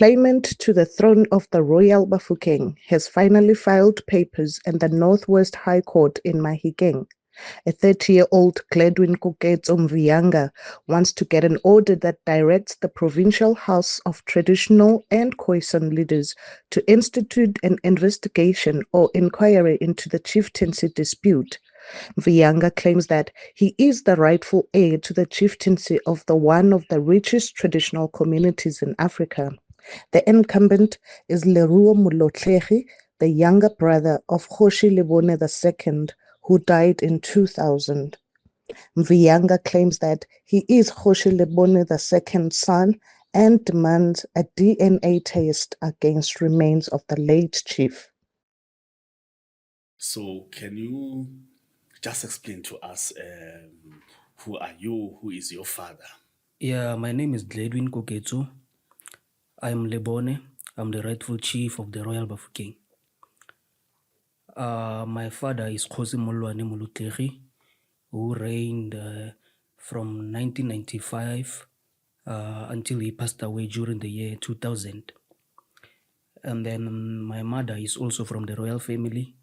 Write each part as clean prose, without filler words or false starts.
claimant to the throne of the Royal Bafokeng has finally filed papers in the Northwest High Court in Mahikeng. A 30-year-old Gladwin Koketso Mvianga wants to get an order that directs the Provincial House of Traditional and Khoisan leaders to institute an investigation or inquiry into the chieftaincy dispute. Mvianga claims that he is the rightful heir to the chieftaincy of one of the richest traditional communities in Africa. The incumbent is Leruo Molotlegi, the younger brother of Kgosi Lebone II, who died in 2000. Mvianga claims that he is Kgosi Lebone II's son and demands a DNA test against remains of the late chief. So can you just explain to us who are you, who is your father? Yeah, my name is Gladwin Koketso. I'm Lebone. I'm the rightful chief of the Royal Bafokeng. My father is Kgosi Lebone II, who reigned from 1995 until he passed away during the year 2000. And then my mother is also from the royal family.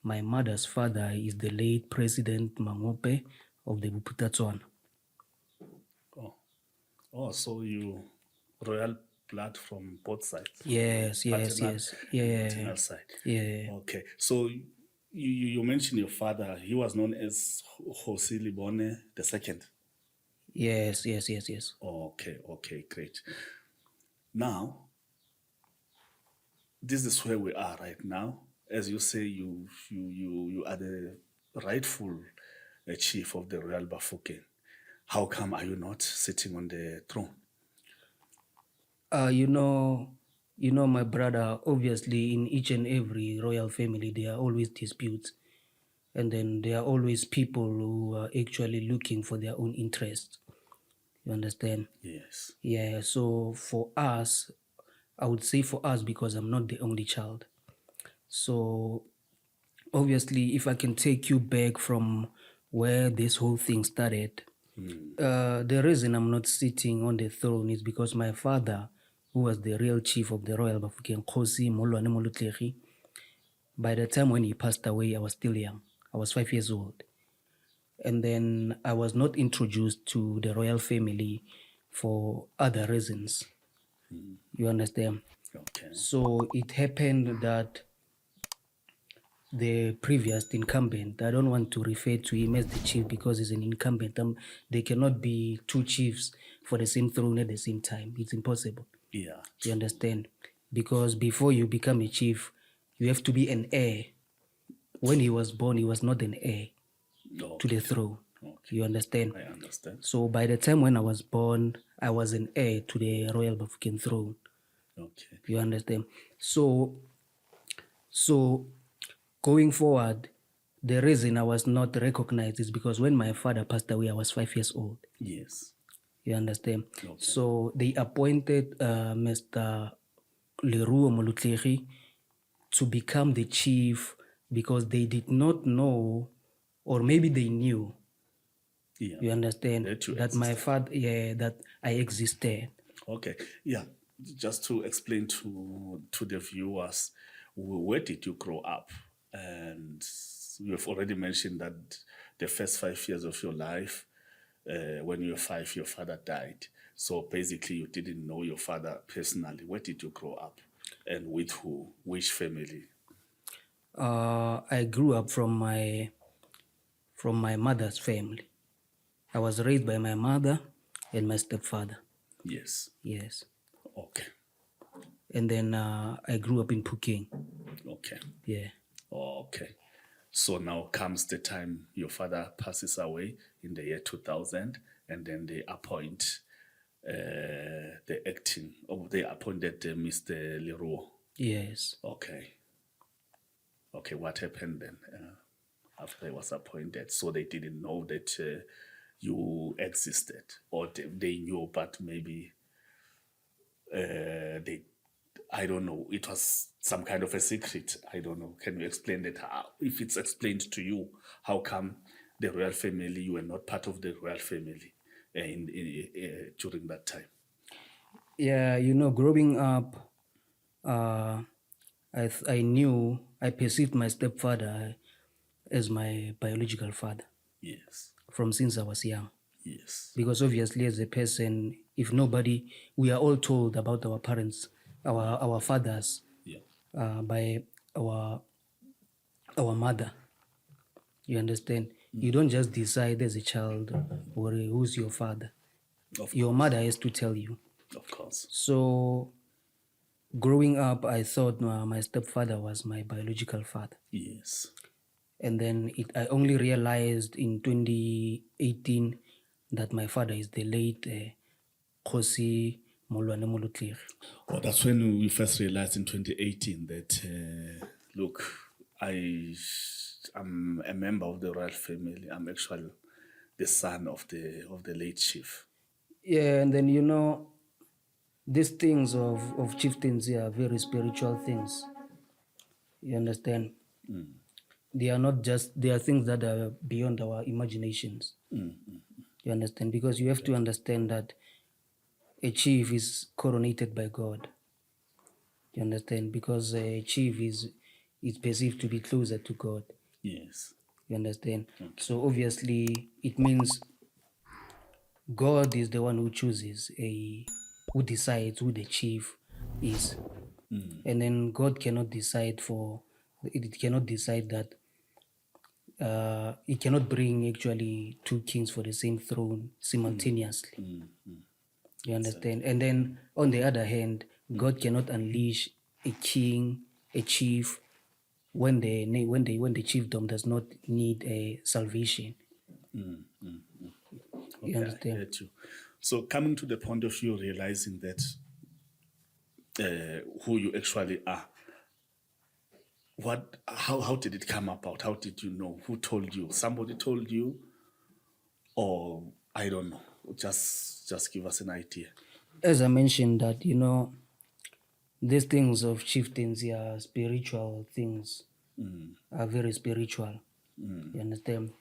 My mother's father is the late President Mangope of the Buputatswana. Oh, so you royal blood from both sides? Yes. Yeah. Paternal side. Yeah. Okay. So you mentioned your father. He was known as Kgosi Lebone II. Yes. Okay, great. Now, this is where we are right now. As you say, you are the rightful chief of the Royal Bafokeng. How come are you not sitting on the throne? You know, my brother, obviously in each and every royal family, there are always disputes. And then there are always people who are actually looking for their own interests. You understand? Yes. Yeah, so for us, I would say for us, because I'm not the only child. So obviously, if I can take you back from where this whole thing started, the reason I'm not sitting on the throne is because my father, who was the real chief of the Royal Bafokeng, Kgosi Molotlegi, by the time when he passed away, I was still young. I was 5 years old. And then I was not introduced to the royal family for other reasons. You understand? Okay. So it happened that the previous incumbent, I don't want to refer to him as the chief because he's an incumbent. They cannot be two chiefs for the same throne at the same time. It's impossible. Yeah. You understand? Because before you become a chief, you have to be an heir. When he was born, he was not an heir to the throne. Okay. You understand? I understand. So by the time when I was born, I was an heir to the Royal Bafokeng throne. Okay. You understand? So going forward, the reason I was not recognized is because when my father passed away, I was 5 years old. Yes. You understand? Okay. So they appointed Mr. Leruo Molotlegi to become the chief because they did not know, or maybe they knew. Yeah. You understand? That my father, that I existed. Okay. Yeah. Just to explain to the viewers, where did you grow up? And you have already mentioned that the first 5 years of your life, when you were 5, your father died. So basically, you didn't know your father personally. Where did you grow up, and with who? Which family? I grew up from my mother's family. I was raised by my mother and my stepfather. Yes. Yes. Okay. And then I grew up in Mahikeng. Okay. Yeah. Okay. So now comes the time your father passes away in the year 2000, and then they appoint they appointed Mr. Leruo. Yes. Okay. Okay, what happened then after he was appointed? So they didn't know that you existed, or they knew, but maybe I don't know, it was some kind of a secret. I don't know. Can you explain that? If it's explained to you, how come the royal family, you were not part of the royal family during that time? Yeah, growing up, uh, I perceived my stepfather as my biological father Yes. from since I was young. Yes. Because obviously, as a person, if nobody, we are all told about our parents, our fathers, Yeah. by our mother. You understand? You don't just decide as a child or who's your father. Of Your course. mother has to tell you. Of course. So growing up, I thought my stepfather was my biological father. Yes. And then I only realized in 2018 that my father is the late Kgosi Molotlegi. Oh, that's when we first realized in 2018 that, look, I'm a member of the royal family. I'm actually the son of the late chief. Yeah, and then these things of chieftaincy are very spiritual things. You understand? They are not just, they are things that are beyond our imaginations. You understand? Because you have to understand that a chief is coronated by God. You understand? Because a chief is perceived to be closer to God. Yes. You understand? Okay. So obviously it means God is the one who chooses who decides who the chief is. And then God cannot decide it cannot decide that it cannot bring actually two kings for the same throne simultaneously. You understand? And then on the other hand, God cannot unleash a king, a chief, when the chiefdom does not need a salvation. You Okay, I understand? get you. So coming to the point of you realizing that who you actually are, how did it come about? How did you know? Who told you? Somebody told you, or I don't know. Just give us an idea. As I mentioned that, these things of chieftaincy are spiritual things, are very spiritual. You understand?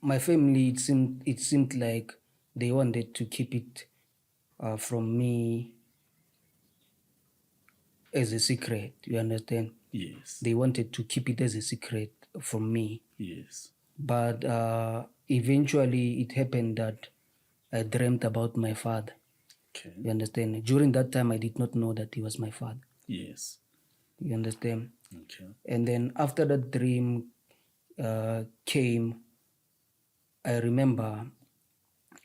My family, it seemed like they wanted to keep it from me as a secret. You understand? Yes. They wanted to keep it as a secret from me. Yes. But eventually it happened that I dreamt about my father. Okay. You understand? During that time, I did not know that he was my father. Yes. You understand? Okay. And then after that dream came, I remember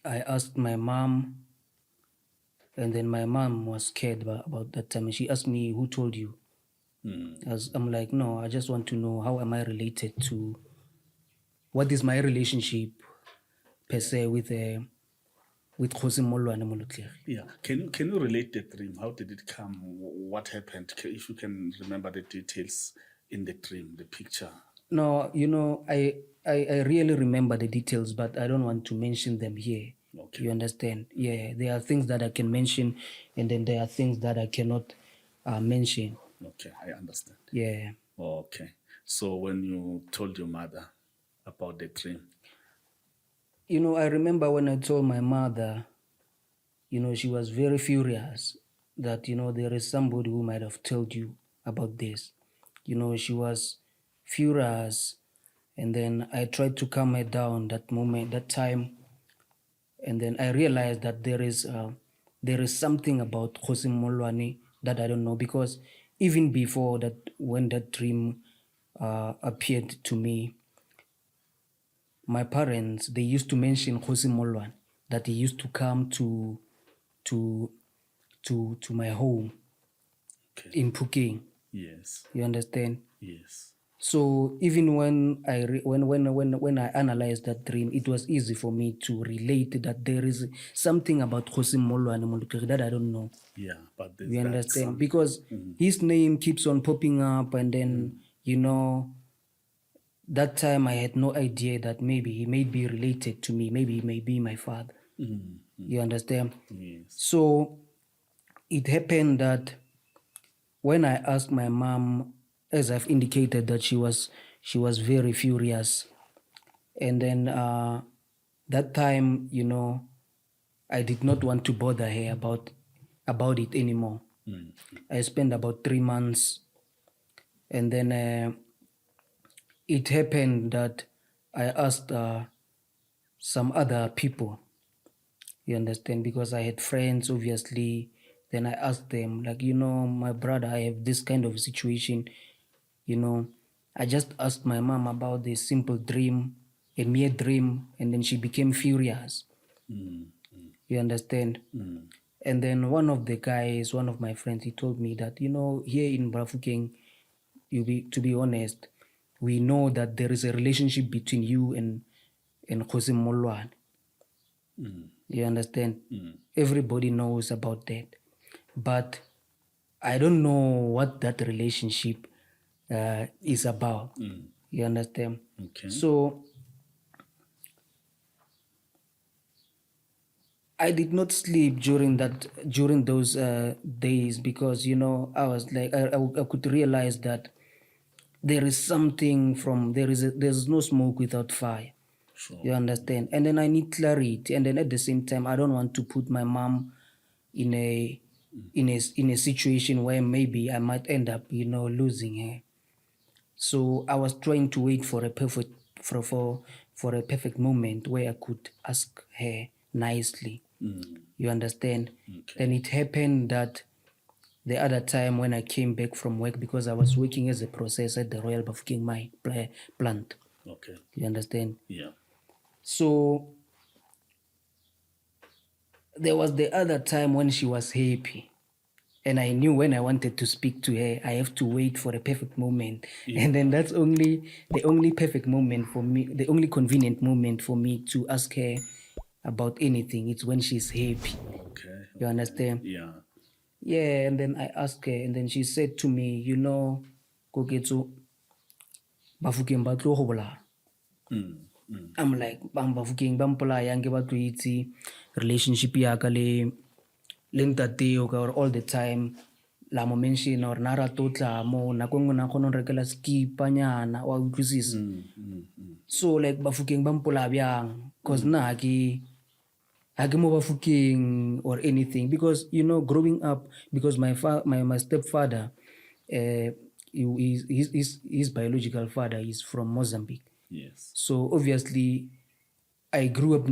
I asked my mom, and then my mom was scared about that time. And she asked me, "Who told you?" As I'm like, "No, I just want to know how am I related to, what is my relationship per se with Kgosi Molotlegi." Yeah. Can you relate the dream? How did it come? What happened? If you can remember the details in the dream, the picture. No, I really remember the details, but I don't want to mention them here. Okay. You understand? Yeah, there are things that I can mention, and then there are things that I cannot mention. Okay, I understand. Yeah. Okay. So when you told your mother about the dream, I remember when I told my mother, she was very furious that, there is somebody who might have told you about this. She was furious, and then I tried to calm her down that moment, that time. And then I realized that there is something about Kgosi Molwane that I don't know, because even before that, when that dream appeared to me, my parents, they used to mention Kgosi Molwane, that he used to come to to my home okay. in Mahikeng. Yes. You understand? Yes. So even when I analyzed that dream, it was easy for me to relate that there is something about Kgosi Molotlegi that I don't know. Yeah, but there's You that understand? Because his name keeps on popping up, and then that time I had no idea that maybe he may be related to me, maybe he may be my father. You understand? Yes. So it happened that when I asked my mom, as I've indicated, that she was very furious, and then that time, I did not want to bother her about it anymore. I spent about 3 months, and then it happened that I asked some other people, you understand, because I had friends, obviously. Then I asked them, like, my brother, I have this kind of situation, I just asked my mom about this simple dream, a mere dream, and then she became furious. You understand? And then one of the guys, one of my friends, he told me that, here in Bafokeng, to be honest, we know that there is a relationship between you and Kgosi Molwane. You understand? Everybody knows about that. But I don't know what that relationship is about. You understand? Okay. So I did not sleep during those days, because I was like, I could realize that there is something there's no smoke without fire. Sure. You understand? And then I need clarity, and then at the same time I don't want to put my mom in a situation where maybe I might end up losing her. So I was trying to wait for a perfect moment where I could ask her nicely. You understand? Okay. Then it happened that the other time when I came back from work, because I was working as a processor at the Royal Bafokeng mine plant. Okay. You understand? Yeah. So there was the other time when she was happy. And I knew when I wanted to speak to her, I have to wait for a perfect moment. Yeah. And then that's the only perfect moment for me, the only convenient moment for me to ask her about anything. It's when she's happy. Okay. You understand? Yeah. Yeah, and then I asked her, and then she said to me, Koketso, Bafokeng ba tlo go bolaya. I'm like, Bafokeng ba mpolaya nke ba tlo itse relationship ya ka le ntate or all the time la mo mention or na rata o tla mo nako nngwe na kgona go rekela skipanyana wa utlwisisa. So like Bafokeng ba mpolaya bjang, because na ha ke mo Bafokeng or anything, because growing up, because my stepfather, his biological father is from Mozambique. Yes. So obviously I grew up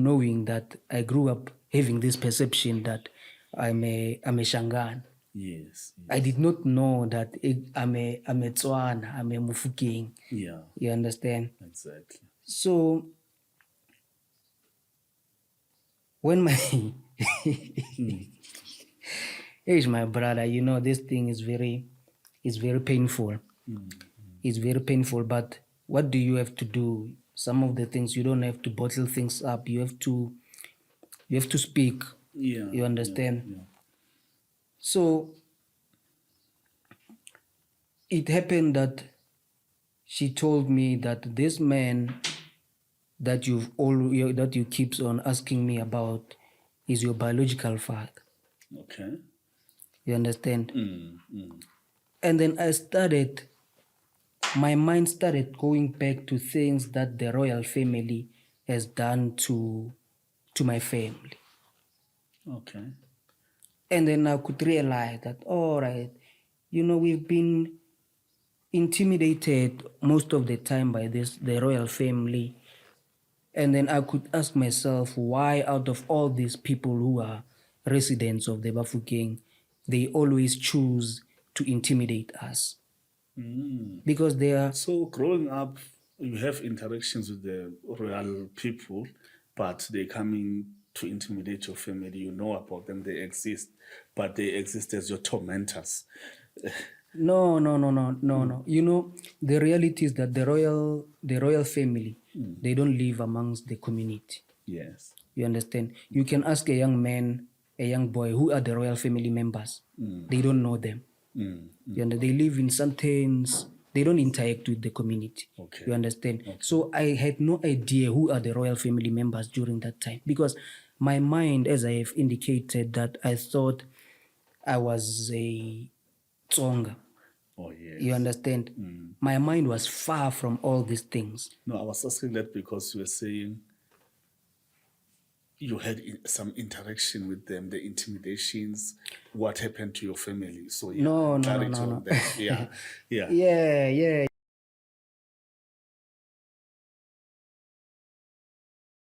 having this perception that I'm a Shangaan. Yes. I did not know that I'm a Tswana, I'm a Mofokeng. Yeah. You understand? Exactly. So when my age, my brother, this thing is very painful. It's very painful, but what do you have to do? Some of the things you don't have to bottle things up. You have to speak. Yeah. You understand? Yeah. So it happened that she told me that this man that you keep on asking me about is your biological father. Okay. You understand? And then my mind started going back to things that the royal family has done to my family. Okay. And then I could realize that, all right, we've been intimidated most of the time by the royal family. And then I could ask myself, why out of all these people who are residents of the Bafokeng, they always choose to intimidate us? Because they are... So growing up, you have interactions with the royal people, but they coming to intimidate your family. You know about them, they exist, but they exist as your tormentors. No. The reality is that the royal family, they don't live amongst the community. Yes. You understand? You can ask a young man, a young boy, who are the royal family members. They don't know them. You understand? They live in Santans. They don't interact with the community. Okay. You understand? Okay. So I had no idea who are the royal family members during that time, because my mind, as I have indicated, that I thought I was a Tsonga. Oh, yes. You understand? My mind was far from all these things. No, I was asking that because you were saying you had some interaction with them, the intimidations, what happened to your family. So yeah, No, no, no, clarity no, on no. that. Yeah, yeah. Yeah, yeah.